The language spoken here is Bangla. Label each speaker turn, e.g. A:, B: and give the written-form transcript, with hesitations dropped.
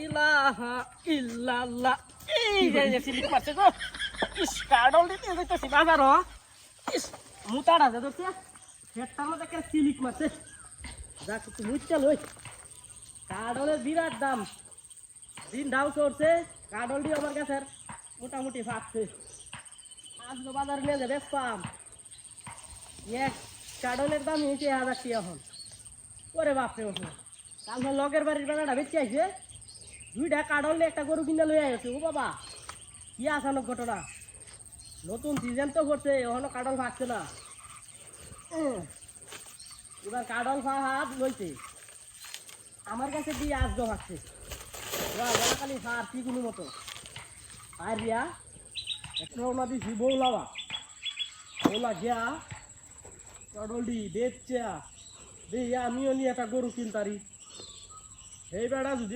A: ইলাহা ইল্লাল্লাহ। এই যে সিলিক মারছে গো। ইস কাডল দিতে যাইতেছি বাজার। ইস মুতাড় আছে দেখছি। পেটটার মধ্যে একটা সিলিক মারছে। যাক একটু মুচ্চা লই। কাডলের বিরাট দাম। দিন ডাউ চড়ছে। কাডলটি আমার কাছে মোটামুটি ফাটছে। আজকে বাজার নিয়ে যাবে পাম। এক কাডলের দাম হয়েছে 1000 টাকা এখন। ওরে বাপরে ওঠো। কাল লগের বাড়ির বেলাটা বেঁচে আইছে। দুইটা কাডল একটা গরু কিনে লই আইছে। ও বাবা কি আসানো ঘটনা। নতুন সিজন তো করছে এখনো কাডল ফাটছে না। এবার কাডল ফাহাত লইছে আমার কাছে দিয়ে আজকে ফাটছে। খালি ফার কি কোনো মতো আর রিয়া একটা রওনা দিছি বৌলাবা বৌলা গিয়া কাডলডি বেচছে। আমিও নিয়ে একটা গরু কিনতারি এই বেড়া যদি